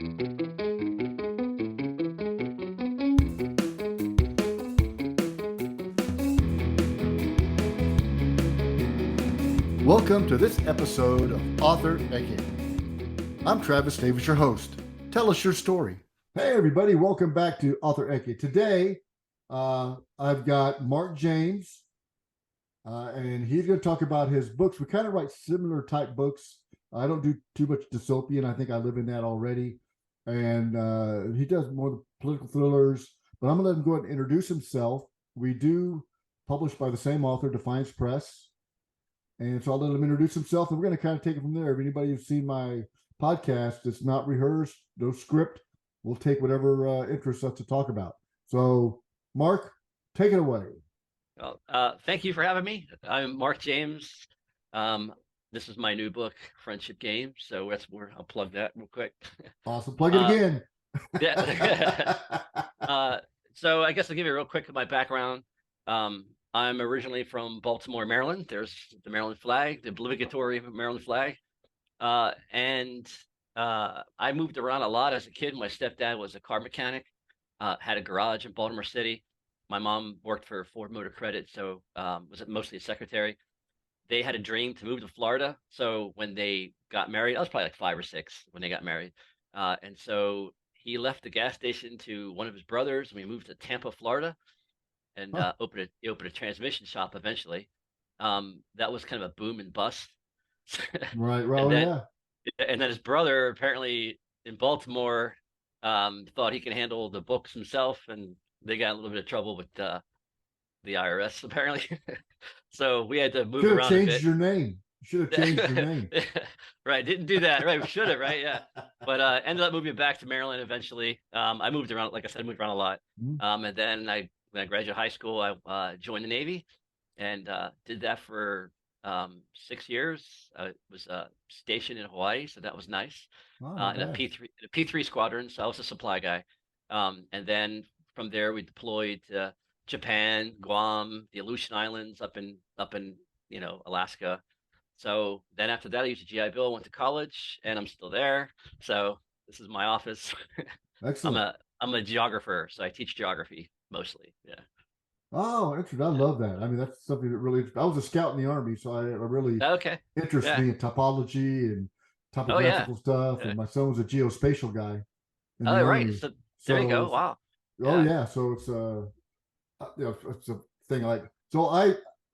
Welcome to this episode of Author Eke. I'm Travis Davis, your host. Tell us your story. Hey, everybody. Welcome back to Author Eke. Today, I've got Mark James, and he's going to talk about his books. We kind of write similar type books. I don't do too much dystopian. I think I live in that already. And he does more political thrillers, but I'm going to let him go ahead and introduce himself. We do publish by the same author, Defiance Press. And so I'll let him introduce himself, and we're going to kind of take it from there. If anybody who's seen my podcast, it's not rehearsed, no script. We'll take whatever interests us to talk about. So, Mark, take it away. Well, thank you for having me. I'm Mark James. This is my new book, Friendship Games. So that's where I'll plug that real quick. Awesome. Plug it again. Yeah. So I guess I'll give you real quick my background. I'm originally from Baltimore, Maryland. There's the Maryland flag, the obligatory Maryland flag. And I moved around a lot as a kid. My stepdad was a car mechanic, had a garage in Baltimore City. My mom worked for Ford Motor Credit, so was mostly a secretary. They had a dream to move to Florida. So when they got married, I was probably like 5 or 6 when they got married. And so he left the gas station to one of his brothers, and we moved to Tampa, Florida. And opened a transmission shop eventually. That was kind of a boom and bust. Right. And then his brother apparently in Baltimore thought he could handle the books himself, and they got a little bit of trouble with the IRS apparently. So we had to move around. Should have changed your name. You should have changed your name. Right, didn't do that. Right, we should have. Right, yeah. But ended up moving back to Maryland eventually. I moved around, like I said, moved around a lot. And then when I graduated high school, I joined the Navy and did that for 6 years. I was stationed in Hawaii, so that was nice. In a P3 squadron, so I was a supply guy. And then from there, we deployed to Japan, Guam, the Aleutian Islands, up in Alaska. So then after that, I used a GI Bill, went to college, and I'm still there. So this is my office. Excellent. I'm a geographer, so I teach geography mostly. Yeah. Oh, interesting. I love that. I mean, that's something that really, I was a scout in the Army, so I really interests me in topology and topographical stuff. Yeah. And my son was a geospatial guy. Oh, right. So there you go. Wow. Yeah. So it's it's a thing when I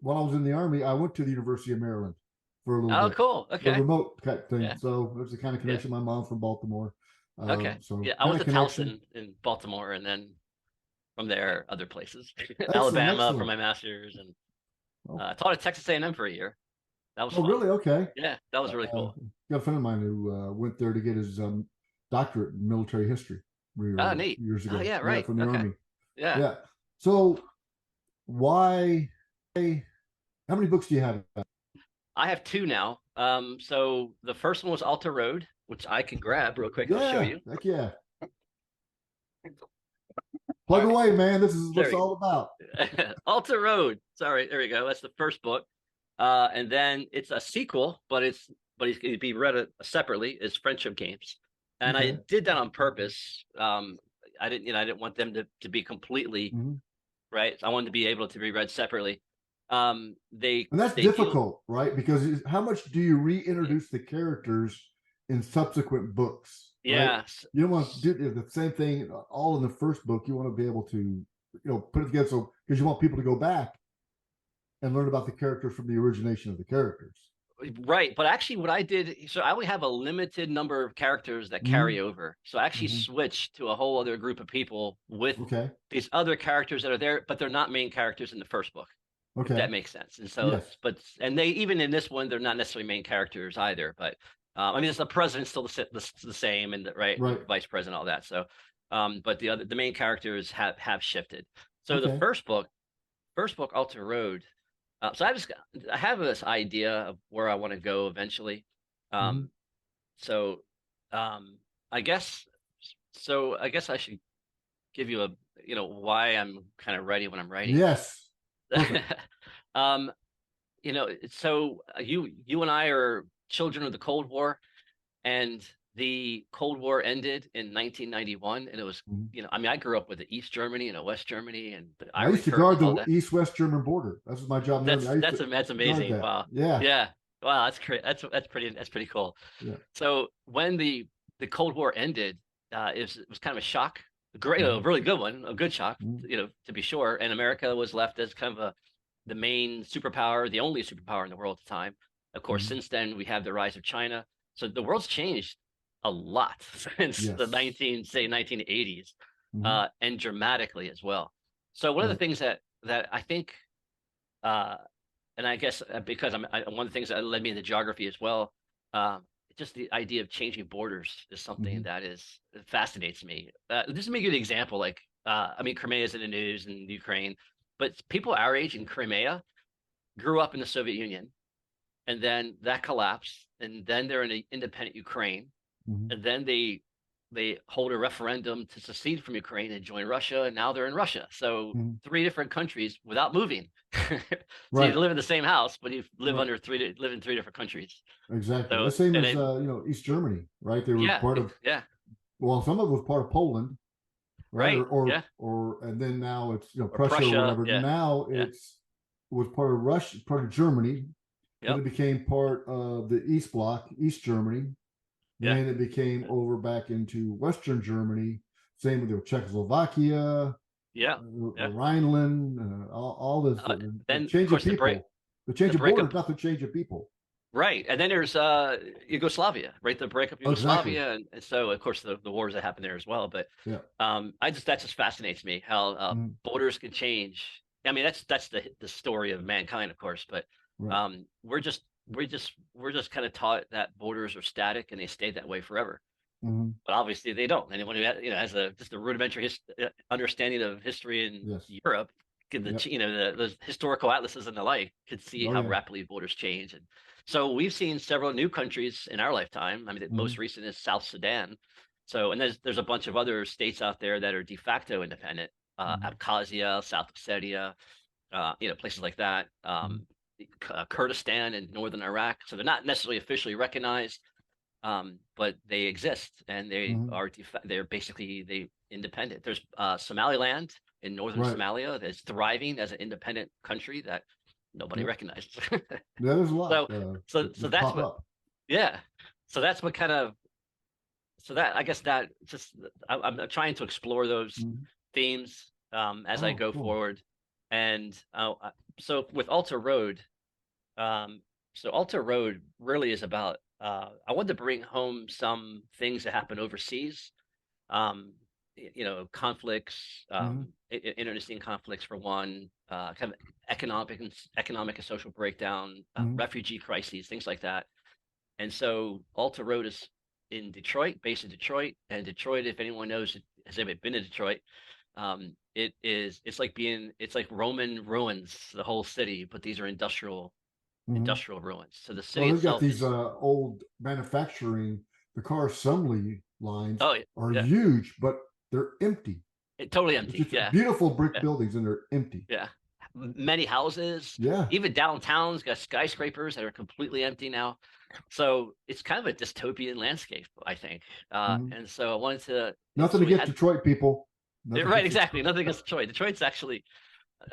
was in the Army, I went to the University of Maryland for a little bit. Cool. Okay. A remote type thing. Yeah. So it was the kind of connection. My mom's from Baltimore. Okay. So I went to Towson in Baltimore, and then from there, other places. Alabama for my master's, and taught at Texas A&M for a year. That was fun. Really? Okay. Yeah, that was really cool. Got a friend of mine who went there to get his doctorate in military history. Neat. Years ago. Oh, yeah, right. From the Army. Yeah. So how many books do you have? I have 2 now. So the first one was Alta Road, which I can grab real quick. I'll show you. Heck yeah. Plug away, man. This is what it's all about. Alta Road. Sorry, there we go. That's the first book. And then it's a sequel, but it's going to be read separately. It's Friendship Games. And I did that on purpose. I didn't want them to be completely right. I wanted to be able to be read separately. And that's difficult, right? Because how much do you reintroduce the characters in subsequent books? Right? Yes. You don't want to do the same thing all in the first book. You want to be able to, put it together because you want people to go back and learn about the characters from the origination of the characters. Right. But actually what I did, so I only have a limited number of characters that carry over. So I actually switched to a whole other group of people with these other characters that are there, but they're not main characters in the first book. Okay. If that makes sense. And so, and they, even in this one, they're not necessarily main characters either, but I mean, it's the president's still the same, and the vice president, all that. So, but the main characters have shifted. So the first book, Alta Road. So I have this idea of where I want to go eventually. So, I guess I should give you why I'm kind of ready when I'm writing. Yes. So you and I are children of the Cold War, and the Cold War ended in 1991, and it was, Mhm. I mean, I grew up with the East Germany and a West Germany and the I Iron used to guard Curtain, all the that. East-West German border. That was my job in the army. I used to That's guard amazing. that. Wow. Yeah, Yeah. Wow, that's great. That's pretty cool. yeah. So when the Cold War ended, it was kind of a shock, a Mhm. really good one, a good shock, Mhm. to be sure. And America was left as kind of the main superpower, the only superpower in the world at the time. Of course, Mhm. since then we have the rise of China. So the world's changed a lot since the Yes. 1980s, Mhm. and dramatically as well. So one of the Right. things that I think, uh, and I guess because one of the things that led me into geography as well, uh, just the idea of changing borders is something Mhm. that fascinates me. Just to make you an example, like I mean, Crimea is in the news in Ukraine, but people our age in Crimea grew up in the Soviet Union, and then that collapsed, and then they're in an independent Ukraine, Mhm. and then they hold a referendum to secede from Ukraine and join Russia, and now they're in Russia. So Mhm. three different countries without moving. So you Right. live in the same house, but you Right. live in three different countries. Exactly. The So same and as it, East Germany, right? They were yeah, part of. yeah, Well, some of it was part of Poland, right? right, yeah, And then now it's or Prussia or Prussia, whatever. yeah, Now yeah, it's was part of Russia, part of Germany. Then yep, it became part of the East Bloc, East Germany. yeah, Then it became over back into Western Germany. Same with Czechoslovakia, yeah, yeah. Rhineland, all this. The Then of change of course people, the change the of borders, breakup. not the change of people. Right. And then there's Yugoslavia, right? The breakup of Exactly. Yugoslavia. And so of course the wars that happened there as well. But Yeah. that just fascinates me how Mhm. borders can change. I mean, that's the story of mankind, of course, but Right. we're just kind of taught that borders are static and they stay that way forever. Mhm. But obviously they don't. Anyone who has a just a rudimentary understanding of history in Yes. Europe, Yep. the historical atlases and the like, could see Oh how yeah. rapidly borders change. And so we've seen several new countries in our lifetime. I mean, the most Mhm. recent is South Sudan. So, and there's a bunch of other states out there that are de facto independent. Mhm. Abkhazia, South Ossetia, places like that. Mhm. Kurdistan in northern Iraq. So they're not necessarily officially recognized, but they exist and Mhm. they're basically they independent. There's Somaliland in northern Right. Somalia that's thriving as an independent country that nobody Yep. recognizes. Yeah, there's a lot so so that that's pop what up. yeah. So that's what kind of so that I guess that just I'm trying to explore those Mhm. themes as I Oh, go cool. forward, and so with Alter Road, um, so Alter Road really is about I wanted to bring home some things that happen overseas, conflicts, Mhm. internecine conflicts for one, kind of economic and social breakdown, Mhm. refugee crises, things like that. And so Alta Road is in Detroit, based in Detroit, and Detroit, if anyone knows, has ever been to Detroit, it's like Roman ruins, the whole city, but these are Mhm. industrial ruins. So the Well, city they've got itself these is, old manufacturing, the car assembly lines oh are yeah, huge, but they're empty. totally It's empty. just Yeah, beautiful brick yeah, buildings and they're empty. yeah. Many houses, Yeah. even downtown's got skyscrapers that are completely empty now. So it's kind of a dystopian landscape, I think. Mhm. And so I wanted to, Nothing so to we get had, Detroit people. Nothing right, against exactly. Detroit. Nothing against Detroit. Detroit's actually,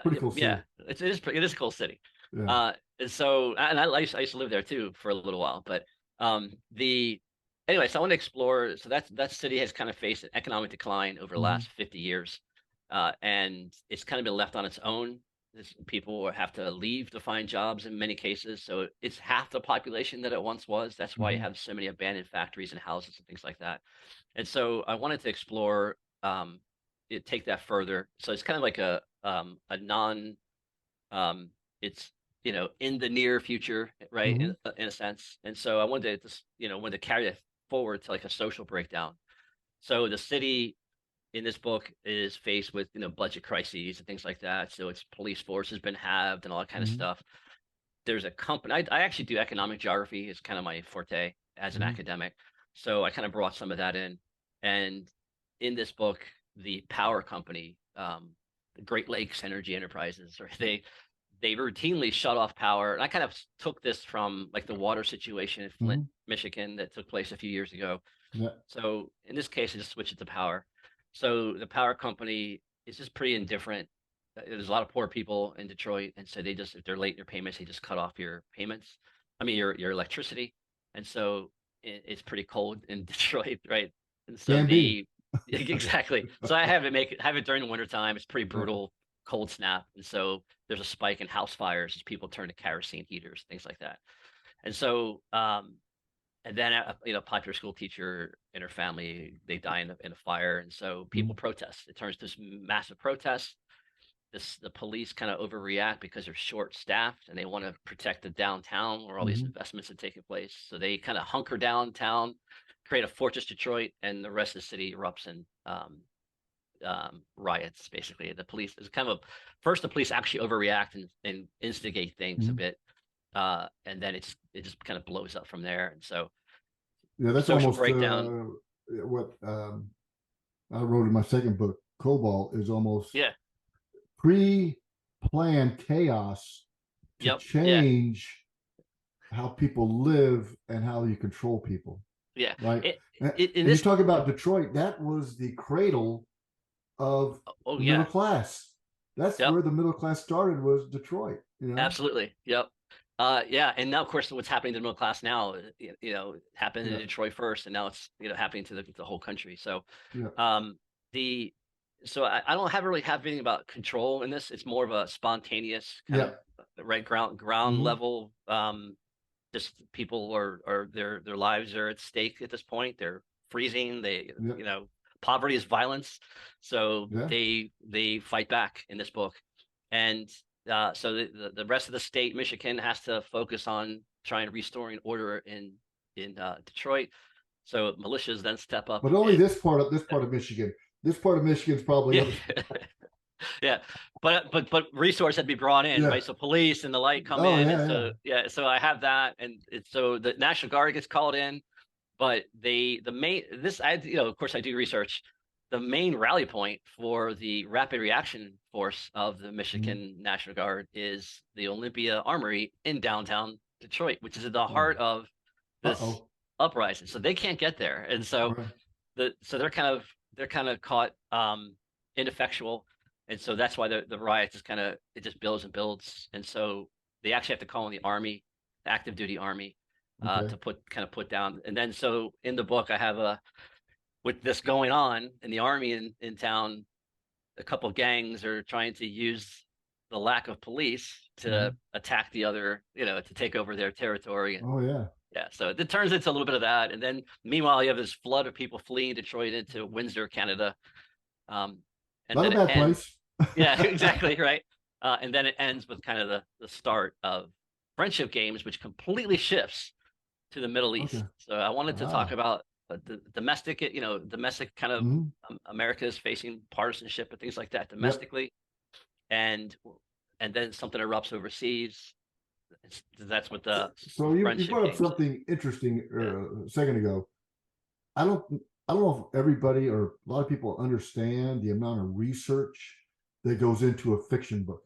Pretty cool yeah, city. it is a cool city. Yeah. And so, and I used to live there too for a little while, but the anyway, so I want to explore. So that city has kind of faced an economic decline over the Mhm. last 50 years, and it's kind of been left on its own. People have to leave to find jobs in many cases, so it's half the population that it once was. That's why you Mhm. have so many abandoned factories and houses and things like that. And so I wanted to explore take that further. So it's kind of like a non it's in the near future, right? Mhm. In a sense. And so I wanted to just wanted to carry it forward to like a social breakdown. So the city in this book is faced with budget crises and things like that. So its police force has been halved and all that kind of Mhm. stuff. There's a company. I actually do economic geography. It's kind of my forte as an Mhm. academic. So I kind of brought some of that in. And in this book, the power company, the Great Lakes Energy Enterprises, or they routinely shut off power. And I kind of took this from like the water situation in Flint, Mhm. Michigan, that took place a few years ago. Yeah. So in this case, I just switch it to power. So the power company is just pretty indifferent. There's a lot of poor people in Detroit, and so they just, if they're late in your payments, they just cut off your payments. I mean your electricity, and so it's pretty cold in Detroit, right? And so Can be. the exactly. So I have it during the winter time. It's pretty Right. brutal, cold snap, and so there's a spike in house fires as people turn to kerosene heaters, things like that. And so and then popular school teacher and her family, they die in a fire, and so people Mhm. protest. It turns to this massive protest. The police kind of overreact because they're short staffed and they want to protect the downtown where all these Mhm. investments have taken place. So they kind of hunker downtown, create a fortress Detroit, and the rest of the city erupts in riots. Basically, the police is kind of first the police actually overreact and instigate things a Mhm. bit, and then it just kind of blows up from there. And so Yeah, that's social almost breakdown. what I wrote in my second book. Cobalt is almost Yeah. pre-planned chaos to Yep. Yeah. change how people live and how you control people, Yeah. right? And, In and you this. talk about Detroit, that was the cradle of Oh the middle yeah. class. That's Yep. where the middle class started, was Detroit, you know? Absolutely. Yep. Yeah. And now, of course, what's happening to the middle class now, happened in Yeah, Detroit first, and now it's happening to the whole country. So, yeah, um, the I don't have really have anything about control in this. It's more of a spontaneous kind yeah. of right ground Mm-hmm. level. Just people are their lives are at stake at this point. They're freezing. Yeah, Poverty is violence, so yeah. they fight back in this book, and so the rest of the state, Michigan, has to focus on trying to restoring order in Detroit. So militias then step up But only and this part of Michigan. This part of Michigan's probably yeah. other. Yeah, but resource had to be brought in, Yeah. right? So police and the light come Oh in, and yeah, yeah. so yeah, so I have that, and so the National Guard gets called in, but the main this I of course I do research. The main rally point for the rapid reaction force of the Mm-hmm. Michigan National Guard is the Olympia Armory in downtown Detroit, which is at the Oh. heart of this Uh-oh. uprising. So they can't get there, and All so right. they're kind of caught ineffectual, and so that's why the riots is kind of it just builds and builds, and so they actually have to call in the army, the active duty army, Okay. to put down. And then so in the book I have a with this going on in the army in town, a couple of gangs are trying to use the lack of police Mm-hmm. to attack the other, to take over their territory. And Oh yeah. yeah, so it turns into a little bit of that. And then meanwhile, you have this flood of people fleeing Detroit into Windsor, Canada. Um, and Not a then it bad ends. place. Yeah, exactly right. And then it ends with kind of the start of friendship games, which completely shifts to the Middle Okay. East. So I wanted to talk Ah. about the domestic kind of Mm-hmm. America is facing partisanship and things like that Yep. domestically, and and then something erupts overseas. That's what So, the so you friendship brought up games. something interesting Yeah. a second ago. I don't I don't know if everybody or a lot of people understand the amount of research that goes into a fiction book,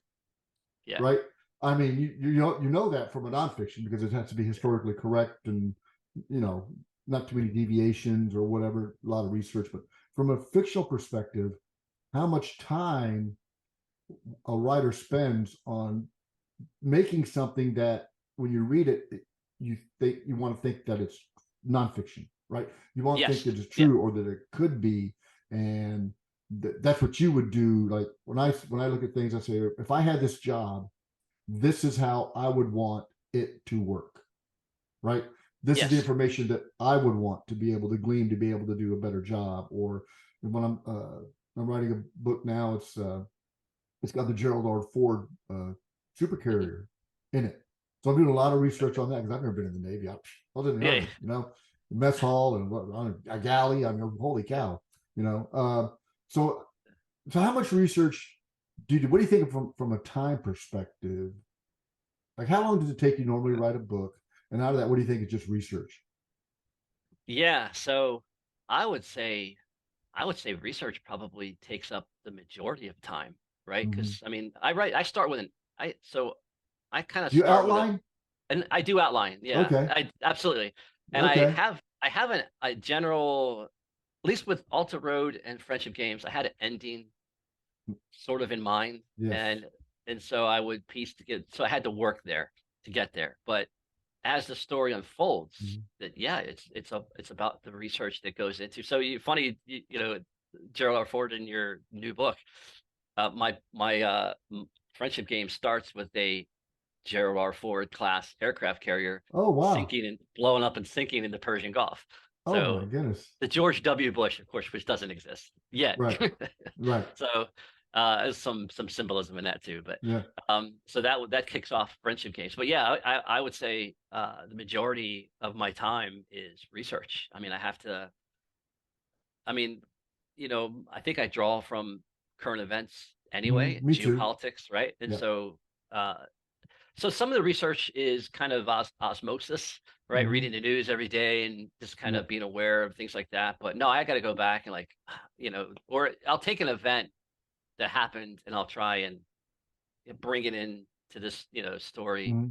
Yeah. right? I mean, you know that from a nonfiction because it has to be historically correct and you know not too many deviations or whatever. A lot of research, but from a fictional perspective, how much time a writer spends on making something that when you read it, you want to think that it's nonfiction, right? You want to think Yes. that it's Yeah. true or that it could be, and that's what you would do. Like when I look at things, I say, if I had this job, this is how I would want it to work, right? This is the Yes. information that I would want to be able to glean to be able to do a better job. Or when I'm writing a book now, it's got the Gerald R. Ford super Mhm. carrier in it. So I'm doing a lot of research on that because I've never been in the Navy. I was in the Yeah. Army, mess hall and on a galley. I mean, holy cow, you know. So, so how much research what do you think from a time perspective? Like, how long does it take you normally to write a book? And out of that, what do you think is just research? Yeah. So I would say I would say research probably takes up the majority of time, right? Mm-hmm. Because I mean, I start with an I so I kind of Do you start with a outline? and I do outline, yeah, Okay. I absolutely, and I Okay. have I haven't a general, at least with Alter Road and Friendship Games, I had an ending sort of in mind, Yes. and so I would piece to get. So I had to work there to get there. But as the story unfolds, Mhm. that yeah, it's about the research that goes into. So funny, Gerald R. Ford in your new book, my Friendship Game starts with a Gerald R. Ford class aircraft carrier Oh wow. sinking and blowing up and sinking in the Persian Gulf. Oh my So goodness. the George W. Bush, of course, which doesn't exist yet. Right. Right. So there's some symbolism in that too. But Yeah. so that kicks off Friendship Games. But yeah, I would say the majority of my time is research. I mean, I have to. I mean, I think I draw from current events anyway, Me too. geopolitics, right? And Yeah. uh, so some of the research is kind of osmosis, right? Hmm. Reading the news every day and just kind Yeah. of being aware of things like that. But no, I got to go back and like, or I'll take an event that happened and I'll try and bring it in to this, story Hmm.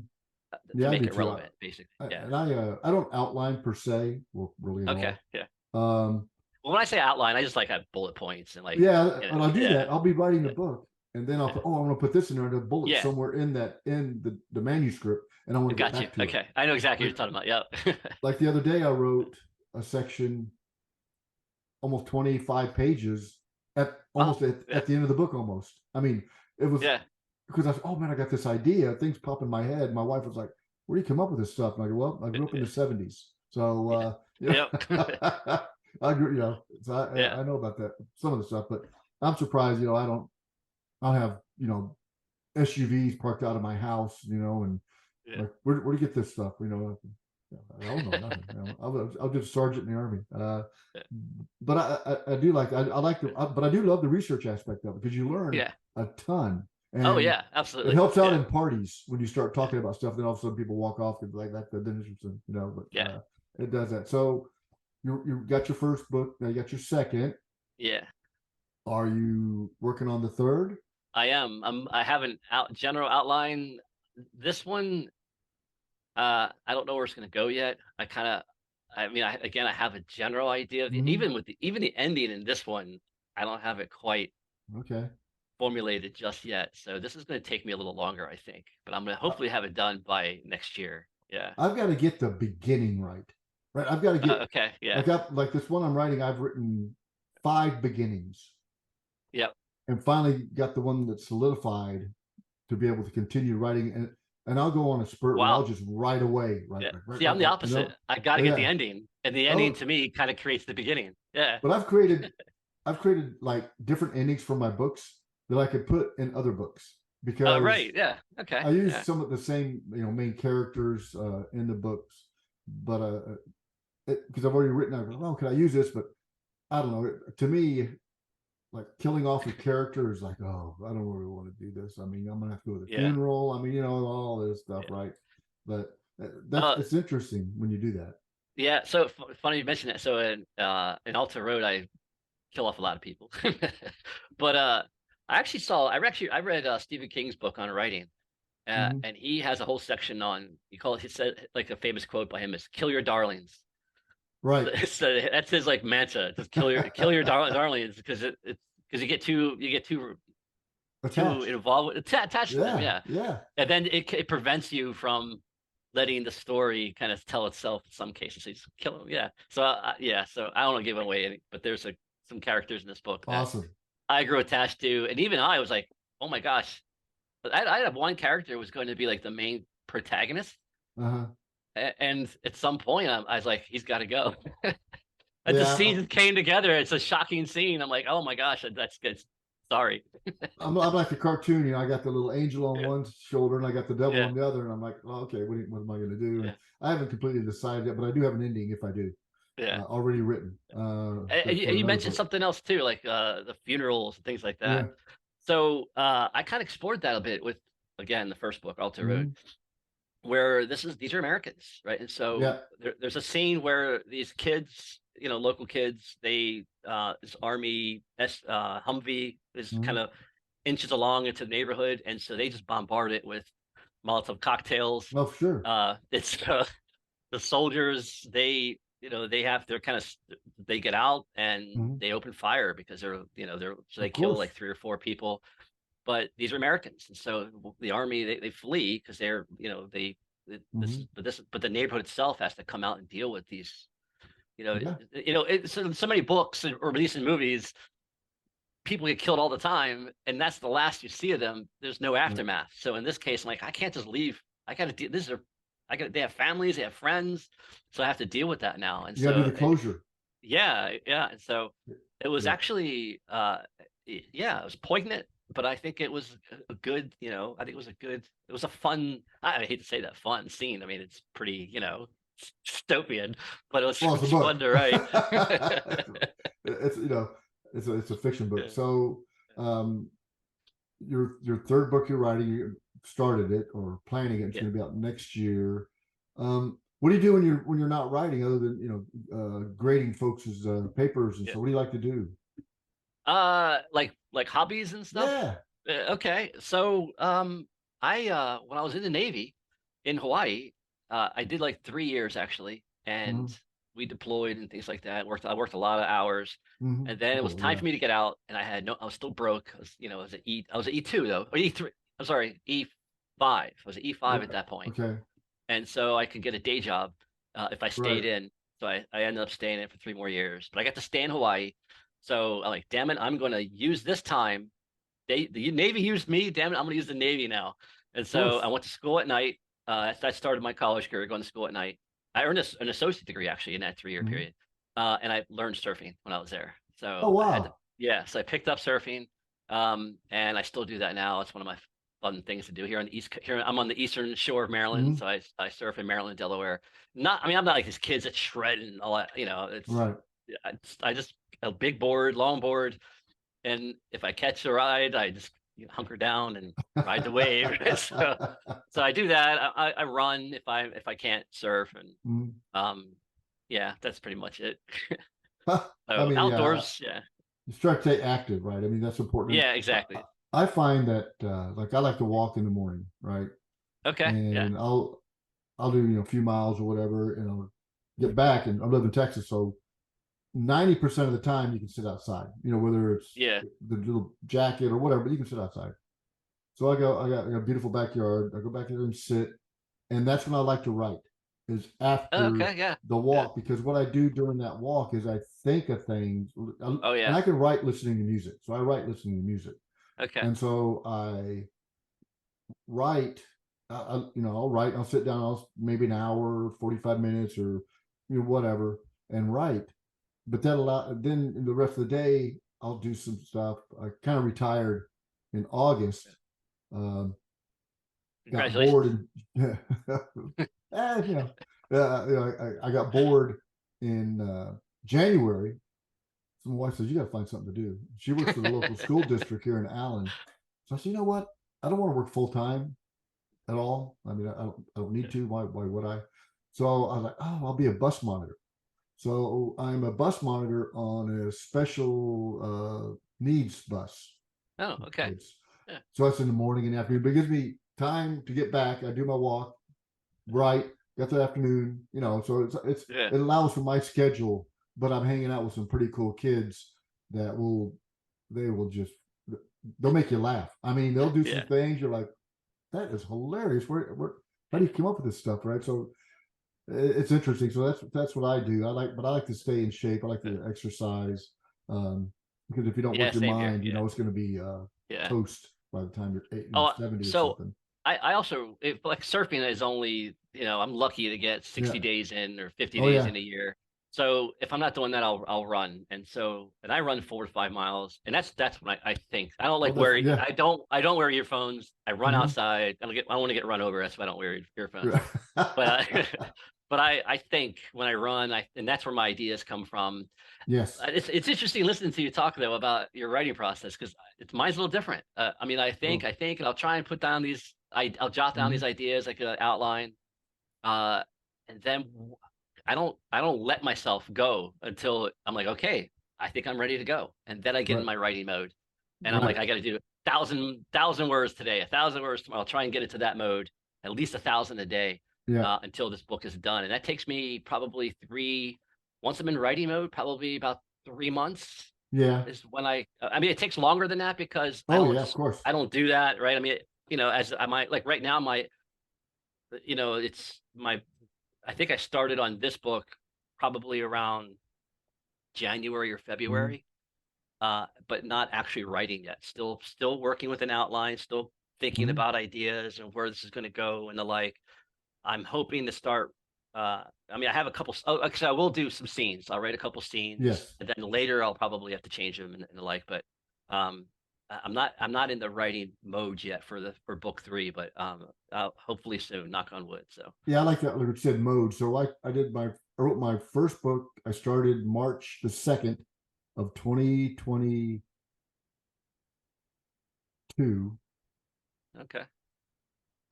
to Yeah, I make do it too. relevant, basically. Yeah. And I don't outline per se, well, really at Okay. all. Yeah. Um, Well, when I say outline, I just like have bullet points and like, yeah, when I do yeah, that, I'll be writing a yeah, book, and then I'll yeah. put, oh, I'm going to put this in there, and a bullet Yeah. somewhere in the manuscript, and I want to get Got you. back to it. Okay. I know exactly what Like you're talking about. Yep. like the other day, I wrote a section, almost 25 pages, at Oh, almost yeah. at the end of the book. Almost, I mean, it was Yeah. because I was, oh man, I got this idea. Things pop in my head. My wife was like, "Where do you come up with this stuff?" And I go, "Well, I grew up in the '70s, so Yeah. Yep. I grew, so Yeah. I know about that some of the stuff, but I'm surprised. I don't have SUVs parked out of my house, and Yeah. like, where do you get this stuff? I don't know nothing. I was just a sergeant in the army. But I do like I like but I do love the research aspect of it because you learn Yeah. a ton, Oh and yeah, it absolutely. helps out Yeah. in parties when you start Yeah. talking about stuff. Then all of a sudden people walk off and like that didn't interesting, but Yeah. it does that. So you got your first book, now you got your second. Yeah. Are you working on the third? I am. I have an general outline. This one, I don't know where it's going to go yet. I mean, again, I have a general idea of Mm-hmm. even the ending in this one, I don't have it quite Okay. formulated just yet. So this is going to take me a little longer, I think, but I'm going to Uh, hopefully have it done by next year. Yeah. I've got to get the beginning right. Right. I've got to get Okay. Yeah. like this one I'm writing. I've written 5 beginnings, Yep. and finally got the one that's solidified to be able to continue writing. And I'll go on a spurt where I'll Wow. just right away, right, Yeah. right, right, See, I'm right, the right. opposite. I got to get the Yeah. ending, and the ending Oh, to me kind of creates the beginning. Yeah. but I've created like different endings for my books that I could put in other books Oh, because right. Yeah. Okay. I use Yeah. some of the same main characters in the books, but because I've already written, I go, well, can I use this? But I don't know. To me, like killing off a character is like, oh, I don't really want to do this. I mean, I'm gonna have to go to the Yeah. funeral. I mean, all this stuff, Yeah. right? But that's Uh, it's interesting when you do that. yeah. So funny you mentioned that. So in Alta Road, I kill off a lot of people, but I read Stephen King's book on writing, Mm-hmm. and he has a whole section on he said like a famous quote by him is "kill your darlings." Right. So that's his like mantra, just kill your darlings because it's because you get too Attached. involved with attached to them, Yeah. yeah, Yeah. and then it prevents you from letting the story kind of tell itself in some cases. So you just kill them, yeah. So yeah, so I don't want to give away any, but there's some characters in this book that Awesome. I grew attached to, and even I was like, oh my gosh, I had one character who was going to be like the main protagonist, Uh-huh. and at some point I was like, he's got to go. And the Yeah. scenes came together. It's a shocking scene. I'm like, oh my gosh, that's good. Sorry. I'm like a cartoon. I got the little angel on Yeah, one shoulder and I got the devil yeah, on the other, and I'm like, well, okay, what am I going to do? And yeah, I haven't completely decided yet, but I do have an ending if I do yeah. already written And for you another mentioned book. something else too, like the funerals and things like that. Yeah. So I kind of explored that a bit with again the first book, Alter Road, Mm-hmm. where these are Americans, right? And so Yeah. there's a scene where these kids, local kids, this army Humvee is Mm-hmm. kind of inches along into the neighborhood, and so they just bombard it with Molotov cocktails. Oh, sure. It's the soldiers. they're kind of, they get out and Mhm. they open fire because so they Of kill course. like 3 or 4 people, but these are Americans, and so the army, they flee because Mhm. but the neighborhood itself has to come out and deal with these. Yeah. It's so many books or released in movies, people get killed all the time, and that's the last you see of them. There's no Right. aftermath. So in this case, I'm like, I can't just leave. I got to deal. They have families, they have friends, so I have to deal with that now. And You got to do so, the closure. yeah, yeah. And so it was Yeah. actually, yeah, it was poignant, but I think it was a good, I think it was a fun. I hate to say that, fun scene. I mean, it's pretty, dystopian, but Well, it it's a was fun book. to write. It's it's a fiction book. Yeah, So um, your third book you're writing, you started it or planning it. It's yeah. going to be out next year. What do you do when you're not writing other than grading folks' papers and Yeah. so? What do you like to do? Like hobbies and stuff. Yeah. Okay. So, I when I was in the Navy in Hawaii, I did like 3 years actually, and Mm-hmm. we deployed and things like that. I worked a lot of hours, Mm-hmm. and then it was Oh time yeah. for me to get out, and I was still broke. I was at E2 though, or E3. I'm sorry, E5. I was at E5 at that point, Okay. and so I could get a day job if I stayed Right. in. So I ended up staying in for 3 more years, but I got to stay in Hawaii. So I'm like, damn it, I'm going to use this time. The Navy used me. Damn it, I'm going to use the Navy now. And Of so course. I went to school at night. I started my college career going to school at night. I earned an associate degree actually in that 3 year Mm-hmm. period, and I learned surfing when I was there. Oh So I had to, wow. yeah. So I picked up surfing, and I still do that now. It's one of my fun things to do here on the Here I'm on the eastern shore of Maryland, Mm-hmm. so I surf in Maryland, Delaware. I mean, I'm not like these kids that shred and all that. Right. I just a big board, long board, and if I catch a ride, I just hunker down and ride the wave. So I do that. I run if I can't surf, and Mhm. um, yeah, that's pretty much it. I So mean, yeah, outdoors, yeah, you start to stay active, right? I mean, that's important. yeah, I, exactly. I find that like I like to walk in the morning, right? Okay, yeah, And I'll do a few miles or whatever, and I'll get back. And I live in Texas, so 90% of the time you can sit outside. Whether it's yeah. the little jacket or whatever, but you can sit outside. So I got a beautiful backyard. I go back there and sit, and that's when I like to write. Is after Okay, yeah, the yeah. walk because what I do during that walk is I think of things, Oh and yeah. I can write listening to music. So I write listening to music, Okay. and so I write. I'll write. I'll sit down. I'll maybe an hour, 45 minutes, or whatever, and write. But then in the rest of the day, I'll do some stuff. I kind of retired in August. Um, got Congratulations. bored and I got bored in January. So my wife says, "You got to find something to do." She works for the local school district here in Allen. So I said, "You know what? I don't want to work full time at all. I mean, I don't need to. Why would I?" So I was like, "Oh, I'll be a bus monitor." So I'm a bus monitor on a special needs bus Oh, for okay. kids. Yeah, So that's in the morning and afternoon, but it gives me time to get back. I do my walk, right? Got the afternoon, so yeah, it allows for my schedule, but I'm hanging out with some pretty cool kids that they will just, they'll make you laugh. I mean, they'll do some yeah. things. You're like, that is hilarious. How do you come up with this stuff? Right. So it's interesting. So that's what I do. But I like to stay in shape. I like to exercise. Because if you don't Yeah, work your same here. mind, Yeah, it's going to be yeah. toast by the time you're Oh, 70 or so something. I also, if like surfing is only, I'm lucky to get 60 Yeah. days in or 50 Oh days yeah. in a year. So if I'm not doing that, I'll run. And I run 4 to 5 miles, and that's what I think. I don't Oh, like that's wearing yeah. I don't wear earphones. I run Hmm. outside. I don't want to get run over. That's why I don't wear earphones. Yeah. But but I think when I run, and that's where my ideas come from. Yes. It's interesting listening to you talk though about your writing process, because mine's a little different. I mean, Oh. I think, and I'll try and put down I'll jot down these Mhm. ideas like an outline, uh, and then I don't let myself go until I'm like, okay, I think I'm ready to go, and then I get in Right. my writing mode, and I'm like, Right. I got to do 1,000 words today, 1,000 words tomorrow. I'll try and get into that mode, at least 1,000 a day, Yeah. until this book is done, and that takes me probably once I'm in writing mode, probably about 3 months Yeah. is when I mean, it takes longer than that because Oh yeah, of course. I don't do that, right? I mean, as I might like right now, it's I think I started on this book probably around January or Mm-hmm. February, but not actually writing yet. Still working with an outline, still thinking Mm-hmm. about ideas and where this is going to go and the like. I'm hoping to start. I mean, I have a couple. Oh, actually, I will do some scenes. I'll write a couple scenes, Yes. and then later I'll probably have to change them and the like. But um, I'm not in the writing mode yet for book three, but hopefully soon. Knock on wood. So Yeah, I like that. Like it said, mode. So like I wrote my first book. I started March the 2nd of 2022, okay,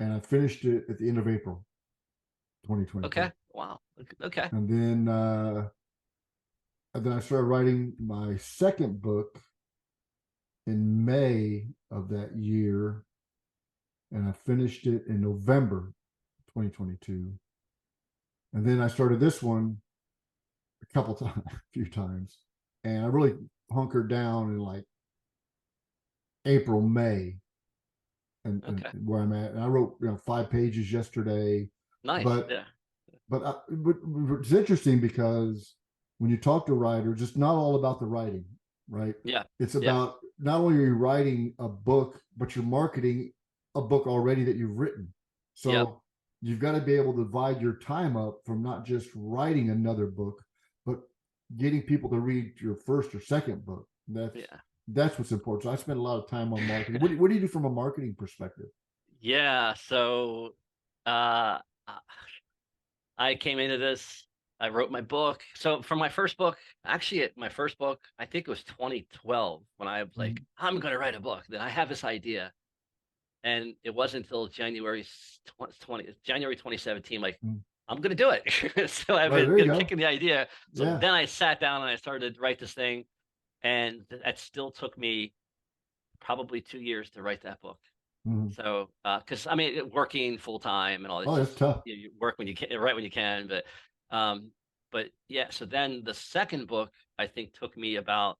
and I finished it at the end of April 2022. okay, wow, okay, And then I started writing my second book in May of that year, and I finished it in November 2022. And then I started this one a couple times, a few times, and I really hunkered down in like April, May, and okay, where I'm at. And I wrote 5 pages yesterday, nice, but yeah, it's interesting because when you talk to writers, it's not all about the writing, right? yeah, It's yeah, about not only are you writing a book, but you're marketing a book already that you've written. yep, So you've got to be able to divide your time up from not just writing another book, but getting people to read your first or second book. yeah. That's what's important. So I spend a lot of time on marketing. What do you do from a marketing perspective? Yeah, so uh I came into this, I wrote my book. So for my first book, actually my first book, I think it was 2012 when I was like, Mhm. I'm going to write a book. Then I have this idea. And it wasn't until January 2017, like, Mhm. I'm going to do it. So I've Right, been there you go. kicking the idea. So Yeah. then I sat down and I started to write this thing. And that still took me probably 2 years to write that book. Mhm. So, because I mean, working full time and all, it's Oh, that's just tough. you work when you can, right when you can. Um, but yeah. So then the second book, I think, took me about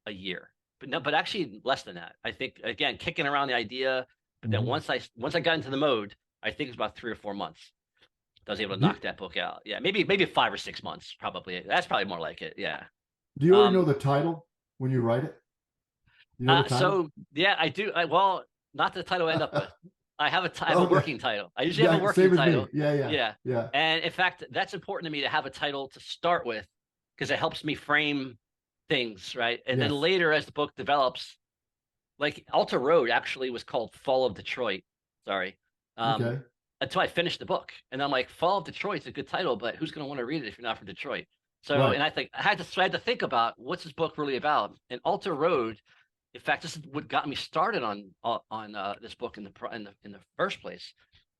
a year, but no, but actually less than that. I think again, kicking around the idea, but then Mhm. once I got into the mode, I think it was about 3 or 4 months. I was able to Do you, knock that book out. Yeah, maybe 5 or 6 months, probably. That's probably more like it. Yeah. do you already know Um, the title when you write it? You know the title? so yeah, I do. Well, not the title I end up with. I have a Okay. working title. I usually have a Yeah, working same as me. title. Yeah, yeah, Yeah. yeah. And in fact, that's important to me to have a title to start with because it helps me frame things, right? And then Yes. later as the book develops, like Alter Road actually was called Fall of Detroit. Sorry. Um, Okay. until I finished the book. And I'm like, Fall of Detroit's a good title, but who's going to want to read it if you're not from Detroit? So, Right. and I think I had to think about what's this book really about. And Alter Road, in fact, this is what got me started on this book in the first place.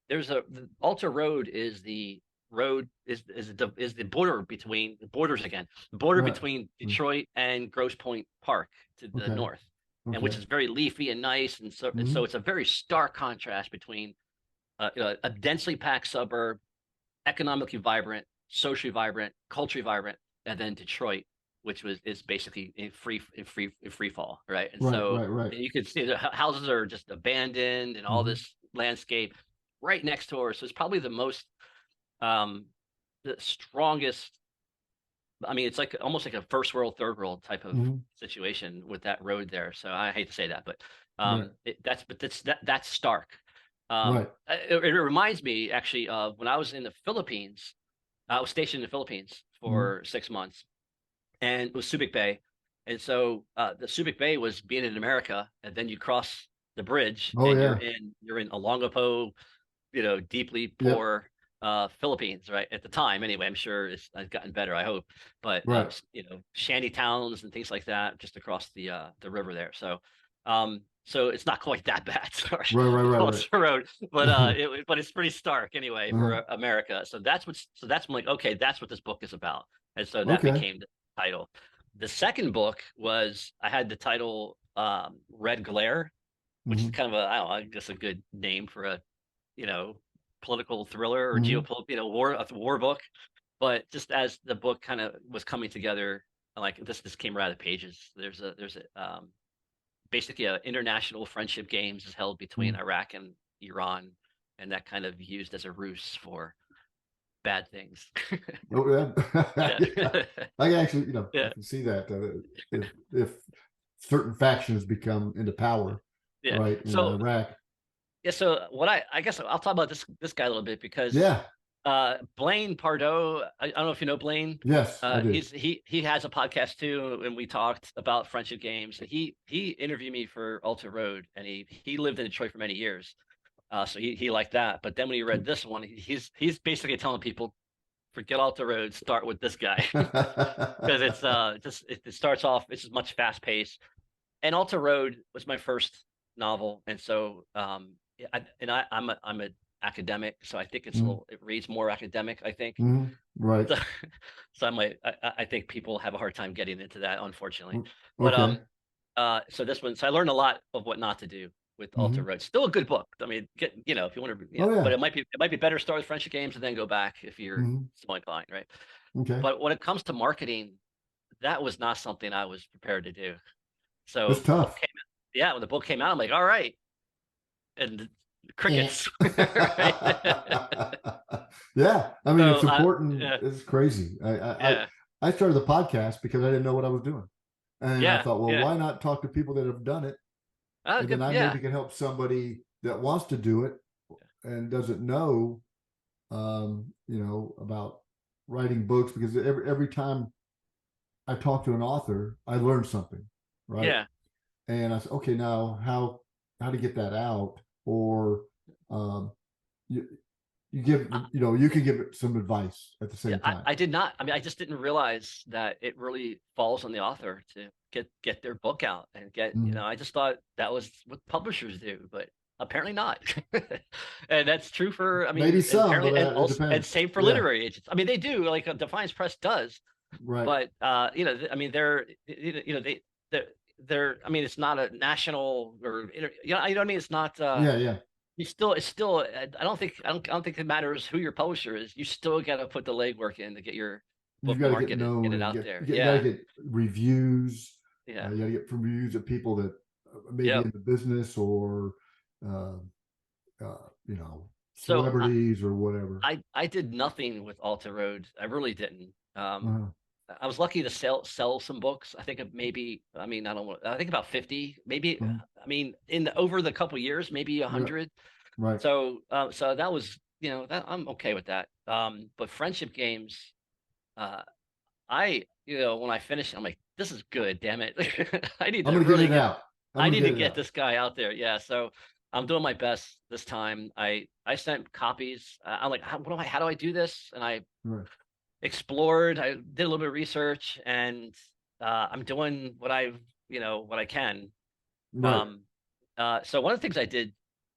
There's the Alter Road is the road is the borders again, the border Right. between Mm. Detroit and Grosse Pointe Park to the Okay. north, and which Okay. is very leafy and nice, and so Hmm. it's a very stark contrast between a densely packed suburb, economically vibrant, socially vibrant, culturally vibrant, and then Detroit, which is basically in free fall, right? And Right. so Right. Right. you can see the houses are just abandoned and all Hmm. this landscape right next door. So it's probably um the strongest. I mean, it's like almost like a first world, third world type of Hmm. situation with that road there. So I hate to say that, but Right. that's stark. Right. It reminds me actually of when I was in the Philippines. I was stationed in the Philippines Hmm. for 6 months, and it was Subic Bay. And so the Subic Bay was being in America, and then you cross the bridge, Oh and yeah. you're in Olongapo, deeply Yep. poor Philippines, right? At the time, anyway. I'm sure it's gotten better. I hope, but Right. shanty towns and things like that just across the river there. So it's not quite that bad. Sorry, Right. Right. Right. across the road, but Right. but it's pretty stark anyway Uh-huh. for America. So that's when, like, okay, that's what this book is about, and so that Okay. became the title. The second book was I had the title Red Glare, which is Hmm. kind of I don't know, I guess a good name for a you know political thriller or Hmm. geopolitical war book. But just as the book kind of was coming together, like this came right out of the pages. There's a basically a international friendship games is held between Iraq and Iran, and that kind of used as a ruse for bad things. Oh yeah, Yeah. I actually, I Yeah. can see that if certain factions become into power, Yeah. right, in So Iraq. yeah, so what I guess I'll talk about this guy a little bit because Yeah. Blaine Pardoe, I don't know if you know Blaine. Yes, I do. He has a podcast too, and we talked about friendship games. And he interviewed me for Alter Road, and he lived in Detroit for many years, so he liked that. But then when he read this one, he's basically telling people, forget Alter Road, start with this guy because it's just it starts off, it's just much fast paced. And Alter Road was my first novel, and so I'm an academic, so I think it's a little, it reads more academic, I think. Right. So, so I think people have a hard time getting into that, unfortunately. But Okay. so this one, so I learned a lot of what not to do with Alter Road. Still a good book. I mean, if you want to, Oh yeah. but it might be better start with friendship games and then go back if you're so inclined, right? Okay. But when it comes to marketing, that was not something I was prepared to do. It's So tough. when the book came out, I'm like, all right, and crickets. Yeah, I mean, So it's important. yeah, It's crazy. yeah, I started the podcast because I didn't know what I was doing, and I yeah, thought, well, yeah. why not talk to people that have done it, and then Good, I yeah, maybe can help somebody that wants to do it and doesn't know, about writing books, because every time I talk to an author, I learn something, right? yeah. And I said, okay, now how to get that out, or um, you you give you can give it some advice at the Yeah, same time. I did not. I mean, I just didn't realize that it really falls on the author to get their book out and get, Mm. I just thought that was what publishers do, but apparently not. And that's true for, I Maybe mean, and some, apparently, but and it also, and depends. same for Yeah, literary agents. I mean, they do, like Defiance Press does, right. but I mean, they're, I mean, it's not a national or, I mean, it's not, Yeah, yeah. it's still, I don't think it matters who your publisher is. You still got to put the legwork in to get your You've book got to get marketed, get known it and out get there. you got to Yeah. get reviews. Yeah. You got to get from reviews of people that maybe Yep. in the business, or uh, So celebrities or whatever. I did nothing with Alta Road. I really didn't. Uh-huh. I was lucky to sell some books. I think of maybe, I mean, I don't want, I think about 50, maybe, Uh-huh. I mean, over the couple years, maybe Yeah, 100. right. So that was, that I'm okay with that. But friendship games, uh, when I finished, I'm like, this is good, damn it. I need I'm to gonna get really it get, out. I'm I gonna need to get it get out. this guy out there. Yeah. So I'm doing my best this time. I sent copies. I'm like, how do I do this? And I Right. explored, I did a little bit of research, and I'm doing what I can. Right. Um, so one of the things I did,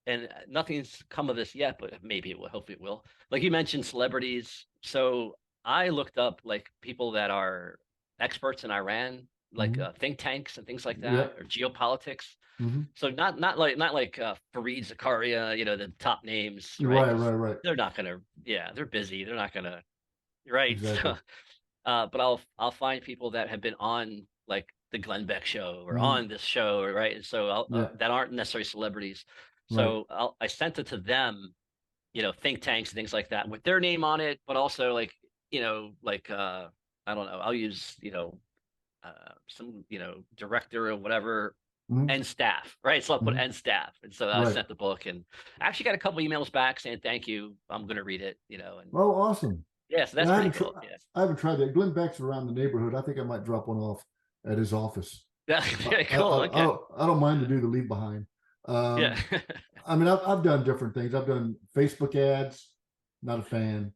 and nothing's come of this yet, but maybe it will. Hopefully, it will. Like you mentioned, celebrities. So I looked up like people that are experts in Iran, like Mm-hmm. think tanks and things like that, Yep. or geopolitics. Mm-hmm. So not like Fareed Zakaria, the top names, right? Right. Because Right. Right. they're not gonna. Yeah, they're busy. They're not gonna. Right. Exactly. So, but I'll find people that have been on like the Glenn Beck show or Mm-hmm. on this show, right? And so Yeah. that aren't necessarily celebrities. Right. So I sent it to them, think tanks and things like that with their name on it, but also like, like I don't know, I'll use, some, director or whatever Mm-hmm. and staff, right? So I'll put Mm-hmm. and staff. And so I Right. sent the book and I actually got a couple emails back saying thank you. I'm gonna read it, and Oh, awesome. yeah, so that's Yeah, pretty cool. Yes. I haven't tried that. Glenn Beck's around the neighborhood. I think I might drop one off at his office. Yeah, very cool. Okay. I don't mind to do the leave behind. Yeah. I mean, I've done different things. I've done Facebook ads. Not a fan.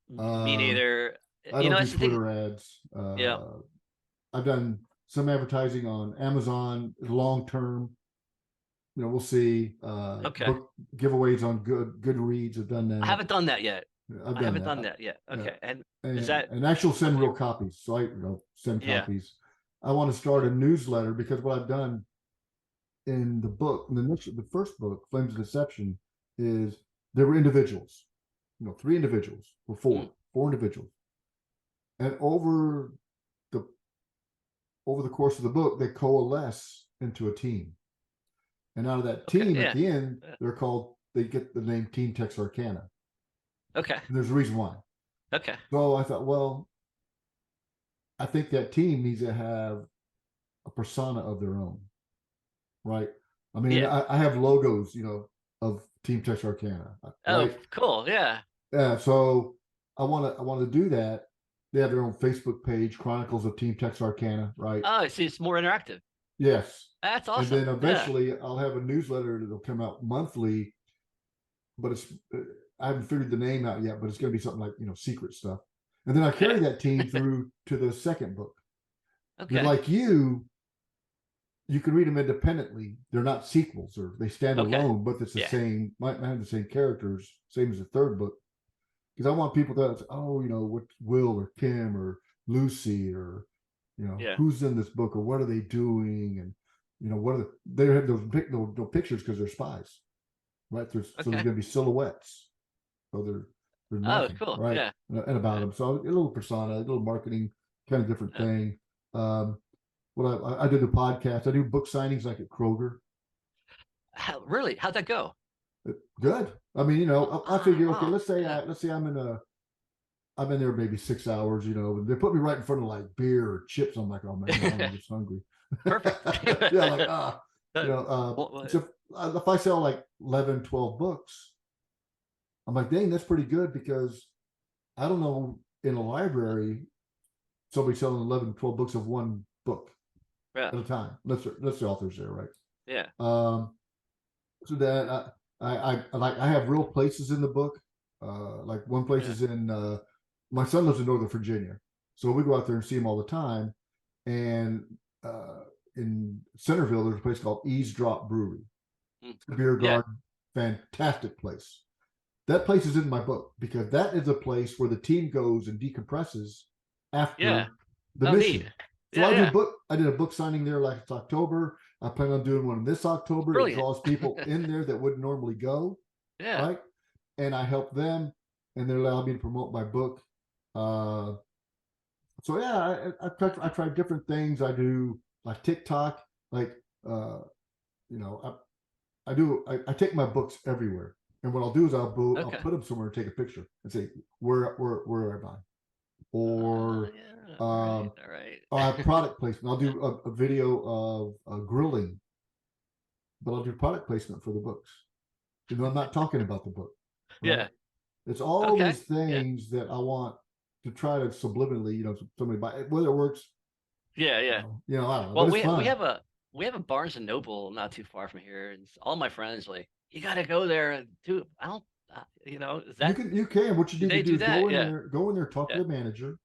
Me Uh, neither. I don't do That's the thing. Twitter ads. Yeah. I've done some advertising on Amazon long term. We'll see. Okay. Book giveaways on Goodreads. I've done I that. haven't done that yet. I've I done haven't that. done that yet. Okay. And is And that actual send something? real copies. So I send Yeah. copies. I want to start a newsletter, because what I've done in the book, in the first book, Flames of Deception, is there were individuals, 3 individuals, or Mm, four individuals. And the over the course of the book, they coalesce into a team. And out of that team, at the end, they get the name Team Texarkana. Okay. And there's a reason why. Okay. So I thought, well, I think that team needs to have a persona of their own, right? I mean, I have logos, of Team Texarkana, right? Oh, cool. Yeah. Yeah. So I want to do that. They have their own Facebook page, Chronicles of Team Texarkana, right? Oh, see, it's more interactive. Yes. That's awesome. And then eventually I'll have a newsletter that'll come out monthly, but I haven't figured the name out yet, but it's going to be something like, secret stuff. And then I carry that team through to the second book. Okay. And like you can read them independently. They're not sequels, or they stand alone, but it's the same, might have the same characters, same as the third book. Because I want people to say, what Will or Kim or Lucy or, who's in this book, or what are they doing? And, they have those pictures because they're spies, right? So there's going to be silhouettes. So they're nothing, cool. Right. Yeah. And about them. So a little persona, a little marketing kind of different thing. I did the podcast. I do book signings like at Kroger. Really? How'd that go? Good. I mean, I figure, okay, let's say I'm in there maybe 6 hours, they put me right in front of like beer or chips. I'm like, oh man, I'm just hungry. Perfect. Yeah, like, so if I sell like 11, 12 books, I'm like, dang, that's pretty good, because I don't know in a library, somebody selling 11, 12 books of one book at a time. That's the author's there, right? Yeah. So that I have real places in the book. Like one place is in my son lives in Northern Virginia, so we go out there and see him all the time. And in Centerville, there's a place called Eavesdrop Brewery. It's a beer garden, fantastic place. That place is in my book because that is a place where the team goes and decompresses after the mission. Neat. So I did a book signing there last October. I plan on doing one this October. Brilliant. It draws people in there that wouldn't normally go. Yeah. Right. And I help them, and they allow me to promote my book. So yeah, I tried different things. I do like TikTok, like I take my books everywhere. And what I'll do is I'll put them somewhere and take a picture and say, where am I? Or all right. I'll have product placement. I'll do a video of grilling, but I'll do product placement for the books. I'm not talking about the book. Right? Yeah. It's all these things that I want to try to subliminally, somebody buy it, whether it works. Yeah. I don't know. Well, we have a Barnes and Noble not too far from here, and all my friends like, you got to go there too. I don't, is that you can. What you need to do is go in there, talk to the manager.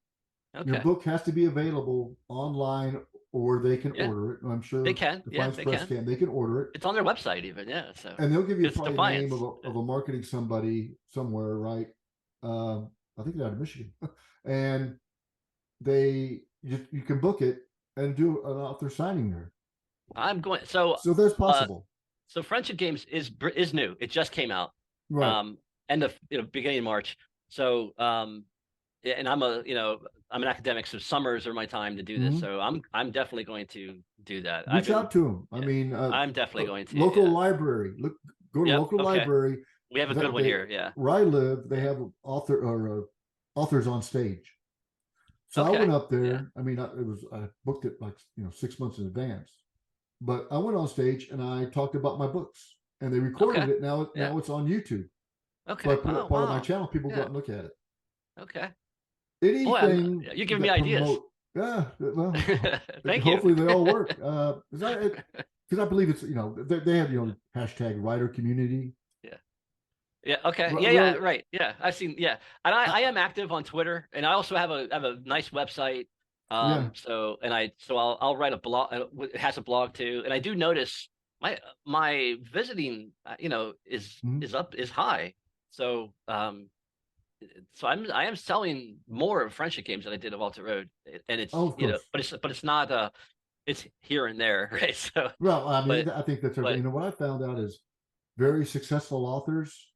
Okay. Your book has to be available online, or they can order it. I'm sure they can. Defiance Press can. They can order it. It's on their website even. Yeah. So and they'll give you probably the name of a marketing somebody somewhere, right? I think they're out of Michigan, and you can book it and do an author signing there. I'm going. So that's possible. So Friendship Games is new. It just came out. Right. End of beginning of March. So and I'm an academic, so summers are my time to do this. So I'm definitely going to do that. Reach out to them. I mean, I'm definitely going to. Local library. Go to local library. We have a good one here. Yeah. Where I live, they have authors on stage. So I went up there. Yeah. I mean, I booked it like 6 months in advance, but I went on stage and I talked about my books, and they recorded it. Now it's on YouTube. Okay. So I put it part of my channel. People go out and look at it. Okay. Anything you're giving me ideas. Yeah. Well, thank you. Hopefully they all work. Because I believe it's, they have, hashtag writer community. Yeah. Okay. Yeah. Right. Yeah. I've seen. Yeah. And I am active on Twitter, and I also have a nice website. So I'll write a blog. It has a blog too, and I do notice my visiting, is high. So I am selling more of Friendship Games than I did of Alter Road, and it's but it's not it's here and there, right? So I think that's what I found out is very successful authors,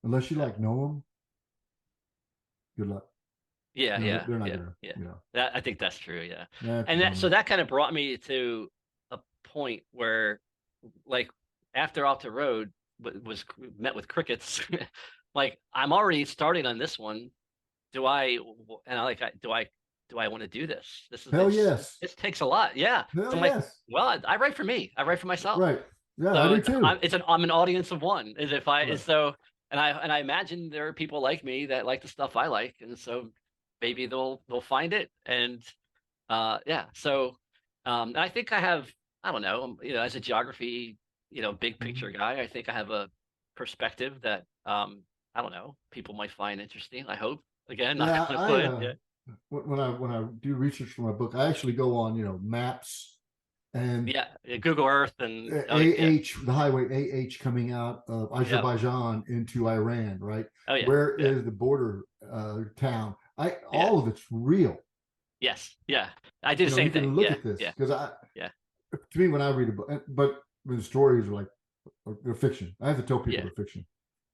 unless you know them, good luck. They're not gonna, yeah. you know. That I think that's true. Yeah, That's a and so bummer. that kind of brought me to a point where, like, after Off the Road was met with crickets, like I'm already starting on this one. Do I and I like I do I want to do this? Hell yes. This takes a lot. Yeah. Hell So I'm like, yes. well, I write for me. I write for myself. Right. Yeah, I do So too. I'm an audience of one. Is if I is Right. so and I imagine there are people like me that like the stuff I like, and so maybe they'll find it. And yeah. So and I think I have, I don't know, as a geography, big picture Mhm. guy, I think I have a perspective that I don't know, people might find interesting. I hope. Again, knock Yeah, on I wood. Yeah. when I do research for my book, I actually go on, maps and Yeah, yeah, Google Earth and oh yeah, the highway coming out of yeah, Azerbaijan into Iran, right? oh yeah, Where yeah, is the border town? yeah, All of it's real. yes, yeah. I do the You same thing. can look Yeah, at this yeah, because yeah, to me, when I read a book, but the stories are like they're fiction. I have to tell people yeah, they're fiction.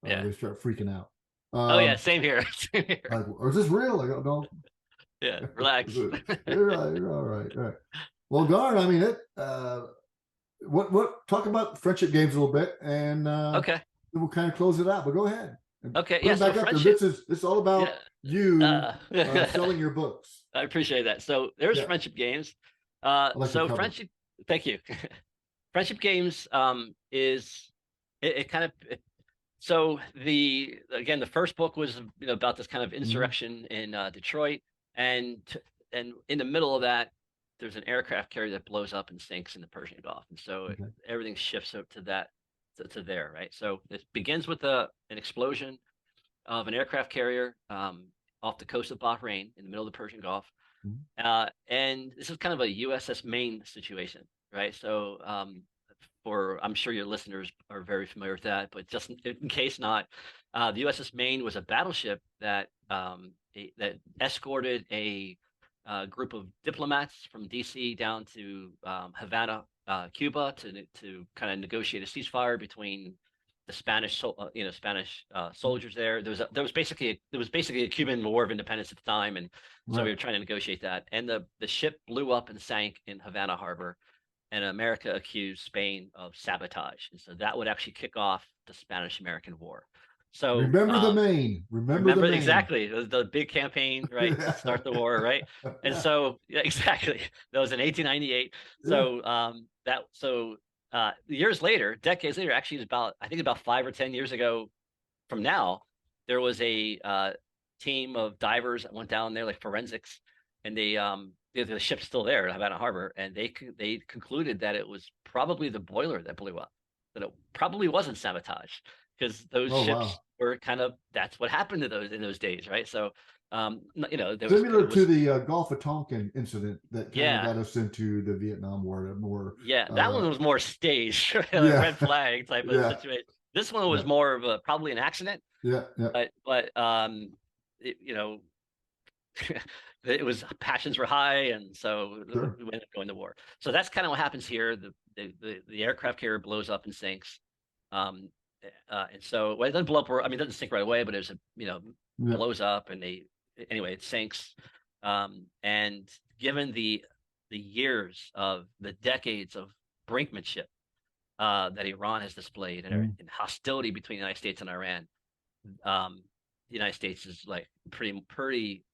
yeah. They start freaking out. Oh yeah, Um, same here. Same here. like, is this real? I go, no. Yeah, relax. You're right. You're all right. All right. Well, Garn, I mean it. What? Talk about friendship games a little bit, and Okay, we'll kind of close it out. But go ahead and okay, put yeah. it So back up there. friendship, This is all about yeah. you Uh, selling your books. I appreciate that. So there's Yeah, friendship games. I like the So cover. friendship. Thank you. Friendship games is it kind of so the again the first book was about this kind of Mm-hmm. insurrection in Detroit, and and in the middle of that there's an aircraft carrier that blows up and sinks in the Persian Gulf, and so Okay. everything shifts up to that to there, right? So it begins with an explosion of an aircraft carrier off the coast of Bahrain in the middle of the Persian Gulf. Mm-hmm. And this is kind of a USS Maine situation, right? So, for I'm sure your listeners are very familiar with that, but just in case not, the USS Maine was a battleship that that escorted a group of diplomats from DC down to Havana, Cuba, to kind of negotiate a ceasefire between the Spanish soldiers there. There was basically a Cuban War of Independence at the time, and so we Right. were trying to negotiate that. And the ship blew up and sank in Havana Harbor, and America accused Spain of sabotage, and so that would actually kick off the Spanish-American War. So Remember the Maine. Remember the remember Maine. exactly the big campaign, right, to Yeah. start the war, right? And so yeah, exactly, that was in 1898. Yeah. So years later, decades later, actually, about I think about 5 or 10 years ago from now, there was a team of divers that went down there, like forensics, and the ship's still there at Havana Harbor, and they concluded that it was probably the boiler that blew up, that it probably wasn't sabotage, because those Oh ships wow. were kind of that's what happened to those in those days, right? So there was Similar it to was the Gulf of Tonkin incident that kind of yeah, got us into the Vietnam War. More. yeah, that Uh, one was more staged, a yeah. red flag type of Yeah. situation. This one was Yeah. more of a probably an accident, Yeah. Yeah. but it, it was passions were high, and so Sure. we went up going to war. So that's kind of what happens here. The aircraft carrier blows up and sinks, um, and so well, it doesn't blow up. I mean, it doesn't sink right away, but there's a Yeah. blows up, and anyway it sinks. And given the years of the decades of brinkmanship that Iran has displayed, Mm. and hostility between the United States and Iran, um, the United States is like pretty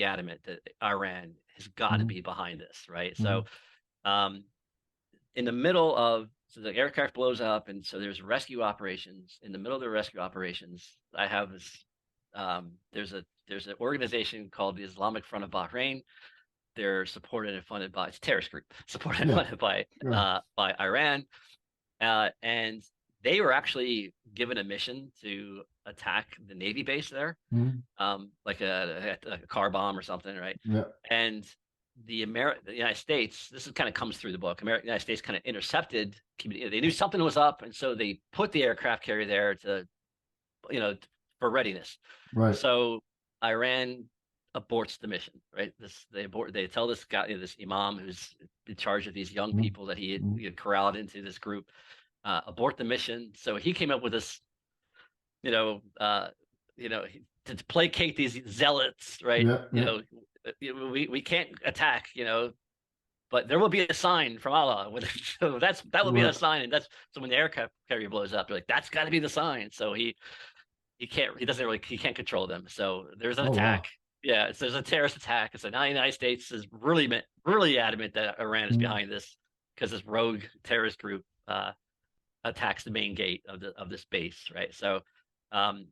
adamant that Iran has got to Mm. be behind this, right? So, Mm. um, in the middle of so the aircraft blows up, and so there's rescue operations. In the middle of the rescue operations, I have this. There's an organization called the Islamic Front of Bahrain. They're supported and funded by it's a terrorist group, supported and Yeah. funded Yeah. by Iran, and they were actually given a mission to attack the Navy base there, Mm. like a car bomb or something, right? Yeah. And the United States, this is kind of comes through the book. United States kind of intercepted. They knew something was up, and so they put the aircraft carrier there to, you know, for readiness. Right. So Iran aborts the mission, right? They tell this guy, this imam who's in charge of these young Mm. people that he Mm. had corralled into this group, abort the mission. So he came up with this, you know, uh, you know, to placate these zealots, right? Yeah, yeah. We can't attack, but there will be a sign from Allah. So that will be a Right. sign, and that's so when the aircraft carrier blows up, they're like, that's got to be the sign. So he doesn't really he can't control them. So there's an Oh attack. wow. Yeah, so there's a terrorist attack. It's the United States is really adamant that Iran is Mm. behind this because this rogue terrorist group attacks the main gate of this base, right? So um,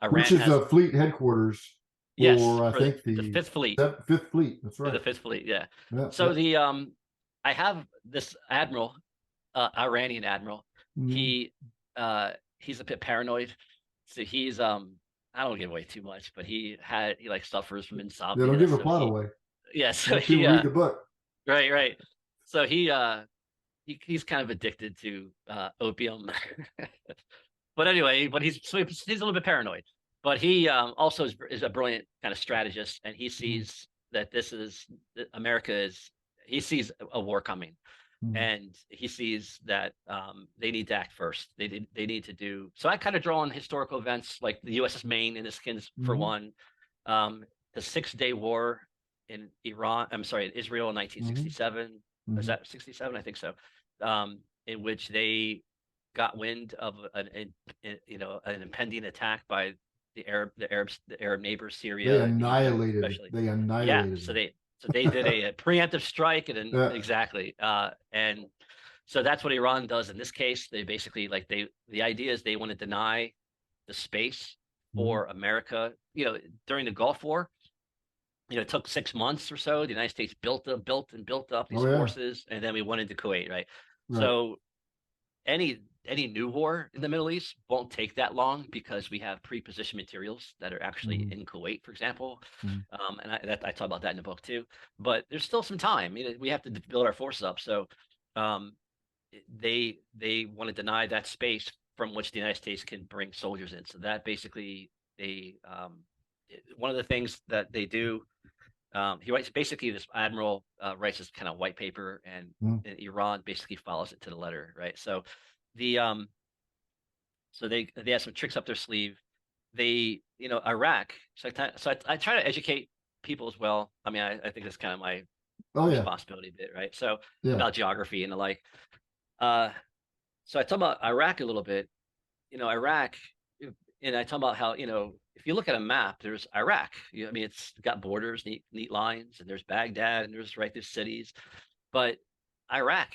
Which Iran is has the fleet headquarters yes for I for think the the Fifth Fleet. Fifth Fleet. That's For the right. Fifth Fleet, yeah. Yeah, So yeah. the I have this admiral, Iranian admiral. Mm. He he's a bit paranoid. So he's I don't give away too much, but he like suffers from They don't insomnia. give the So plot he away. yeah, so Let people read the book. right. So he's kind of addicted to opium. But anyway, he's a little bit paranoid. But he also is a brilliant kind of strategist, and he Mm. sees that this is that America is. He sees a war coming, Mm. and he sees that they need to act first. They need to do. So I kind of draw on historical events like the U.S.'s Maine in this case for Mm-hmm. one, the 6 Day War in Iran. I'm sorry, in Israel in Mm-hmm. 1967. Was Mm-hmm. that 67? I think so. In which they got wind of an impending attack by the Arab neighbors, They Syria and Egypt, annihilated. especially. They Yeah, annihilated so they did them. a preemptive strike, and Yeah. exactly, and so that's what Iran does in this case. They basically the idea is they want to deny the space Mm-hmm. for America. During the Gulf War, it took 6 months or so. The United States built up these Oh yeah. forces, and then we went into Kuwait, right? Right. So any new war in the Middle East won't take that long because we have pre-positioned materials that are actually Mm-hmm. in Kuwait, for example. Mm-hmm. And I talk about that in the book too. But there's still some time. We have to build our forces up. So um, they want to deny that space from which the United States can bring soldiers in. So that basically they one of the things that they do. He writes basically this admiral writes this kind of white paper, and Iran basically follows it to the letter, right? So the they have some tricks up their sleeve. Iraq. So I try to educate people as well. I mean, I think that's kind of my Oh yeah. responsibility bit, right? So Yeah. about geography and the like. Uh, so I talk about Iraq a little bit. Iraq, and I talk about how if you look at a map, there's Iraq. I mean, it's got borders, neat lines, and there's Baghdad, and there's cities, but Iraq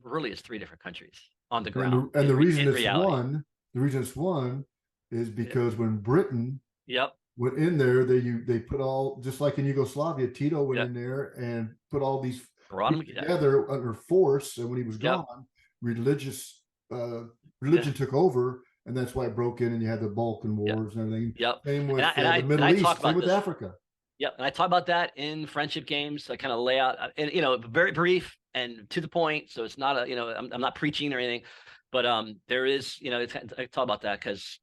really is three different countries on the ground And the reason in it's reality. won, the reason it's won, is Yep. because when Britain Yep. went in there, they put all, just like in Yugoslavia, Tito went Yep. in there and put all these Brought them. people Yeah. together under force. And when he was Yep. gone, religious Yeah. religion took over, and that's why it broke in. And you had the Balkan Yep. Wars and everything. Yep. Same And I with and I the and I Middle talk East. Same about with this. Africa. Yep. And I talk about that in friendship games. I kind of lay out, and very brief and to the point. So it's not I'm not preaching or anything, but there is I talk about that because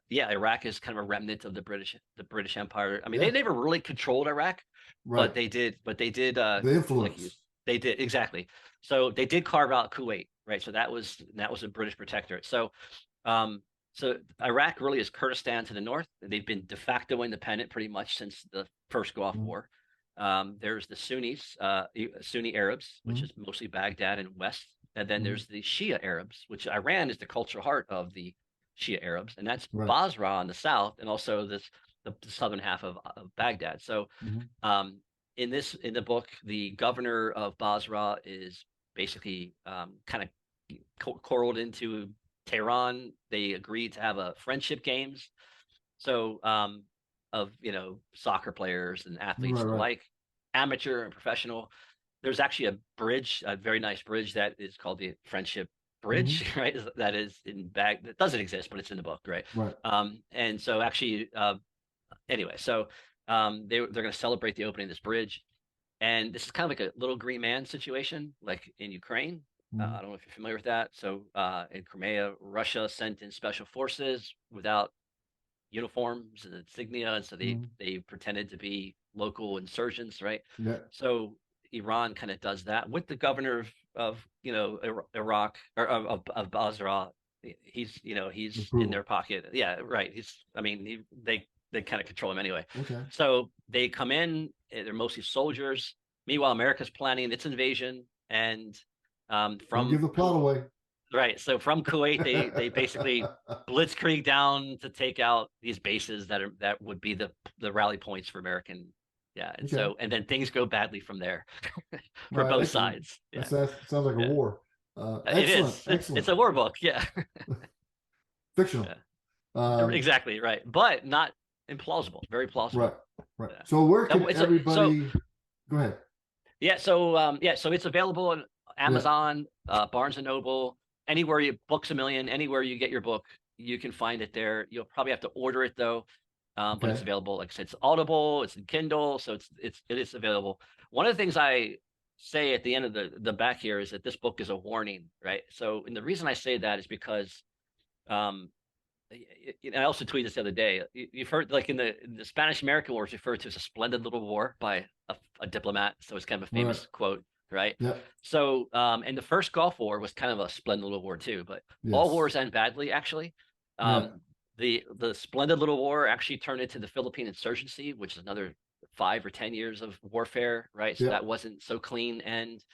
yeah, Iraq is kind of a remnant of the British Empire. I mean, they Yeah. never really controlled Iraq, Right. but they did The like you influence. they did exactly. So they did carve out Kuwait, right? So that was a British protectorate. Um, so Iraq really is Kurdistan to the north. They've been de facto independent pretty much since the first Gulf Mm-hmm. War. There's the Sunnis, Sunni Arabs, which Mm-hmm. is mostly Baghdad and West, and then Mm-hmm. there's the Shia Arabs, which Iran is the cultural heart of the Shia Arabs, and that's Right. Basra in the south, and also the southern half of Baghdad. So Mm-hmm. um, in the book, the governor of Basra is basically kind of corralled into Tehran. They agreed to have a friendship games, so of soccer players and athletes Right. and the Right. like, amateur and professional. There's actually a bridge, a very nice bridge that is called the Friendship Mm-hmm. Bridge, right? That is in bag that doesn't exist, but it's in the book, right? Right. And so actually, anyway, so they're going to celebrate the opening of this bridge, and this is kind of like a little green man situation, like in Ukraine. Mm-hmm. I don't know if you're familiar with that. So in Crimea, Russia sent in special forces without uniforms and insignia, and so they Mm-hmm. they pretended to be local insurgents, right? Yeah. So Iran kind of does that with the governor of Iraq or of Basra. He's in Approval. their pocket. Yeah, right. They they kind of control them anyway. Okay. So they come in, they're mostly soldiers. Meanwhile, America's planning its invasion, and Don't from give the plot away. Right. So from Kuwait, they basically blitzkrieg down to take out these bases that would be the rally points for American. Yeah. And Okay. so, and then things go badly from there for Right, both excellent. sides. Yeah. That sounds like a war. It Excellent. is. Excellent. It's a war book. Yeah. Fictional. Exactly. Right. But not implausible. Very plausible. Right. Right. Yeah. So where can everybody go ahead? Yeah. So so it's available on Amazon, Barnes and Noble, anywhere books a million, anywhere you get your book, you can find it there. You'll probably have to order it though. But it's available. Like I said, it's Audible, it's in Kindle, so it is available. One of the things I say at the end of the back here is that this book is a warning, right? So, and the reason I say that is because I also tweeted this the other day. You've heard, like, in the Spanish-American War, it's referred to as a splendid little war by a diplomat. So it's kind of a famous quote, right? Yeah. So, and the first Gulf War was kind of a splendid little war too. But all wars end badly, actually. The splendid little war actually turned into the Philippine insurgency, which is another 5 or 10 years of warfare, right? So that wasn't so clean. And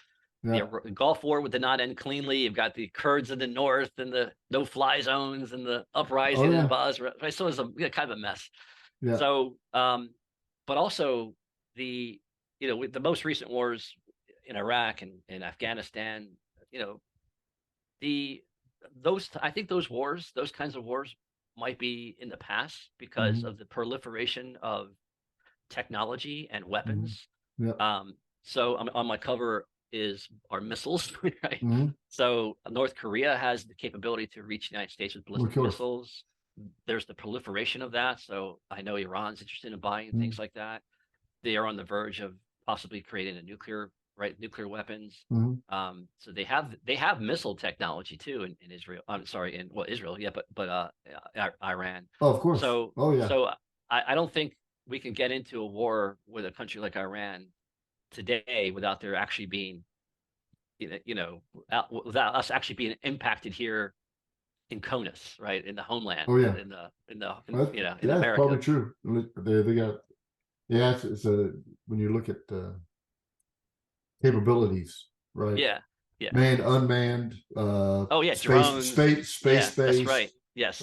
the Gulf War did not end cleanly. You've got the Kurds in the north and the no-fly zones and the uprising in Basra. Right? So it was kind of a mess. Yeah. So, but also with the most recent wars in Iraq and in Afghanistan, I think those kinds of wars might be in the past because of the proliferation of technology and weapons. So on my cover are missiles, right? So North Korea has the capability to reach the United States with ballistic missiles. There's the proliferation of that. So I know Iran's interested in buying things like that. They are on the verge of possibly creating a nuclear weapons. So they have missile technology too in Israel. I'm sorry, in Israel, but Iran. Oh, of course. So so I don't think we can get into a war with a country like Iran today without there actually being, without us actually being impacted here in CONUS, right, in the homeland. Oh yeah. In America. That's probably true. They got it's when you look at capabilities, right? Yeah. Manned, unmanned. Drones. Space based. That's right. Yes.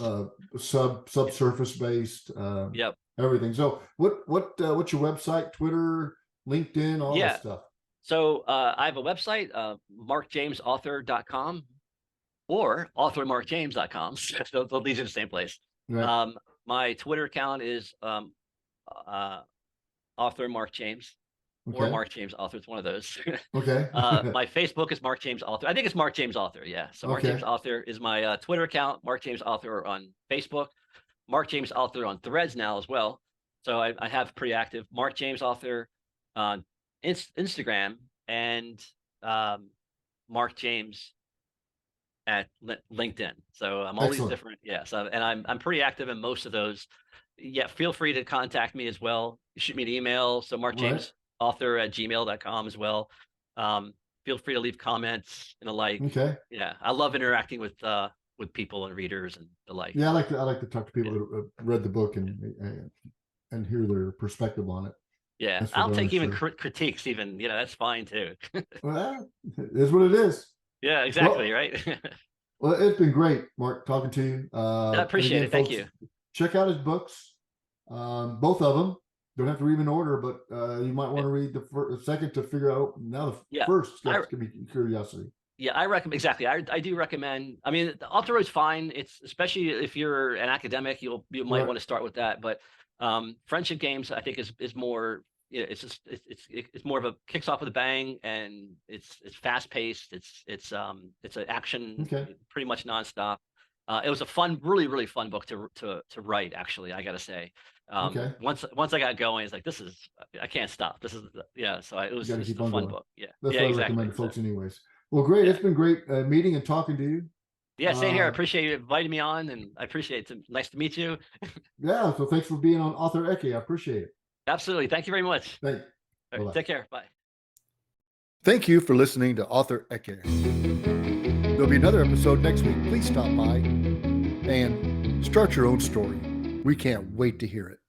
Subsurface based. Everything. So what's your website? Twitter, LinkedIn, all that stuff. So I have a website, markjamesauthor.com or authormarkjames.com. So they'll lead you to the same place. Right. My Twitter account is author Mark James. Or Mark James Author. It's one of those. Okay. My Facebook is Mark James Author. I think it's Mark James Author. Yeah. So Mark James Author is my Twitter account. Mark James Author on Facebook. Mark James Author on Threads now as well. So I have pretty active Mark James Author on Instagram and Mark James at LinkedIn. So I'm always different. Yeah. So and I'm pretty active in most of those. Yeah. Feel free to contact me as well. Shoot me an email. So Mark James author@gmail.com as well. Feel free to leave comments and the like. Okay. Yeah, I love interacting with people and readers and the like. Yeah, I like to talk to people who read the book and hear their perspective on it. Yeah, I'll take even critiques. Even that's fine too. Well, it is what it is. Yeah, exactly. Right. Well, it's been great, Mark, talking to you. I appreciate it. Thank you. Check out his books, both of them. Don't have to read in order, but you might want to read the second to figure out. Now the first steps can be curiosity. Yeah, I recommend. Exactly. I do recommend. I mean, the Alter is fine. It's especially if you're an academic, you might want to start with that. But Friendship Games, I think, is more. It's more of a kicks off with a bang, and it's fast paced. It's an action, pretty much nonstop. It was a really, really fun book to write. Actually, I got to say. Once I got going, it's like I can't stop. This is So it was just a fun book. Yeah, that's what I recommend to folks, anyways. Well, great. It's been great meeting and talking to you. Yeah, same here. I appreciate you inviting me on, and I appreciate it. Nice to meet you. Yeah. So thanks for being on Author Ecke. I appreciate it. Absolutely. Thank you very much. Thanks. Right, take care. Bye. Thank you for listening to Author Ecke. There'll be another episode next week. Please stop by and start your own story. We can't wait to hear it.